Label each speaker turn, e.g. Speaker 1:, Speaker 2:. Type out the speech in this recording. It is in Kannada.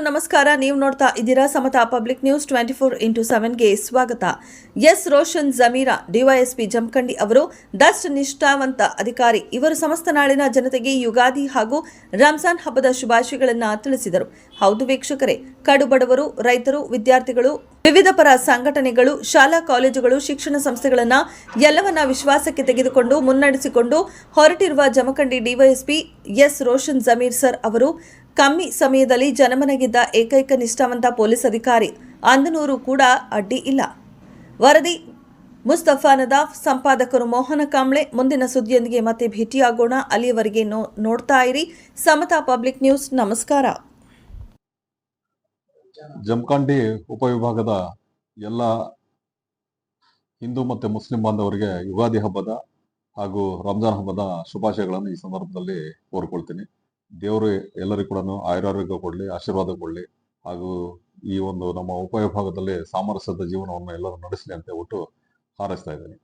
Speaker 1: ನಮಸ್ಕಾರ. ನೀವು ನೋಡ್ತಾ ಇದ್ದೀರಾ ಸಮತಾ ಪಬ್ಲಿಕ್ ನ್ಯೂಸ್ 24x7ಗೆ ಸ್ವಾಗತ. ಎಸ್ ರೋಷನ್ ಜಮೀರಾ ಡಿವೈಎಸ್ಪಿ ಜಮಖಂಡಿ ಅವರು ದಷ್ಟ ನಿಷ್ಠಾವಂತ ಅಧಿಕಾರಿ. ಇವರು ಸಮಸ್ತ ನಾಡಿನ ಜನತೆಗೆ ಯುಗಾದಿ ಹಾಗೂ ರಂಜಾನ್ ಹಬ್ಬದ ಶುಭಾಶಯಗಳನ್ನು ತಿಳಿಸಿದರು. ಹೌದು ವೀಕ್ಷಕರೇ, ಕಡುಬಡವರು, ರೈತರು, ವಿದ್ಯಾರ್ಥಿಗಳು, ವಿವಿಧ ಪರ ಸಂಘಟನೆಗಳು, ಶಾಲಾ ಕಾಲೇಜುಗಳು, ಶಿಕ್ಷಣ ಸಂಸ್ಥೆಗಳನ್ನು ಎಲ್ಲವನ್ನ ವಿಶ್ವಾಸಕ್ಕೆ ತೆಗೆದುಕೊಂಡು ಮುನ್ನಡೆಸಿಕೊಂಡು ಹೊರಟಿರುವ Jamkhandi DYSP S Roshan Zameer sir ಅವರು ಕಮ್ಮಿ ಸಮಯದಲ್ಲಿ ಜನಮನಗಿದ್ದ ಏಕೈಕ ನಿಷ್ಠಾವಂತ ಪೊಲೀಸ್ ಅಧಿಕಾರಿ. ಅಂದನೂರು ಕೂಡ ಅಡ್ಡಿ ಇಲ್ಲ. ವರದಿ ಮುಸ್ತಫಾ ನದಾಫ್, ಸಂಪಾದಕರು ಮೋಹನ ಕಾಂಬ್ಳೆ. ಮುಂದಿನ ಸುದ್ದಿಯೊಂದಿಗೆ ಮತ್ತೆ ಭೇಟಿಯಾಗೋಣ. ಅಲ್ಲಿಯವರೆಗೆ ನೋಡ್ತಾ ಇರಿ ಸಮತಾ ಪಬ್ಲಿಕ್ ನ್ಯೂಸ್. ನಮಸ್ಕಾರ.
Speaker 2: ಜಮಖಂಡಿ ಉಪವಿಭಾಗದ ಎಲ್ಲ ಹಿಂದೂ ಮತ್ತು ಮುಸ್ಲಿಂ ಬಾಂಧವರಿಗೆ ಯುಗಾದಿ ಹಬ್ಬದ ಹಾಗೂ ರಂಜಾನ್ ಹಬ್ಬದ ಶುಭಾಶಯಗಳನ್ನು ಈ ಸಂದರ್ಭದಲ್ಲಿ ಕೋರ್ಕೊಳ್ತೀನಿ. ದೇವರು ಎಲ್ಲರಿಗೂ ಕೂಡ ಆಯುರಾರೋಗ್ಯ ಕೊಡಲಿ, ಆಶೀರ್ವಾದ ಕೊಡಲಿ, ಹಾಗೂ ಈ ಒಂದು ನಮ್ಮ ಉಪವಿಭಾಗದಲ್ಲಿ ಸಾಮರಸ್ಯದ ಜೀವನವನ್ನು ಎಲ್ಲರೂ ನಡೆಸಲಿ ಅಂತ ಹೇಳ್ಬಿಟ್ಟು ಹಾರೈಸ್ತಾ ಇದ್ದೀನಿ.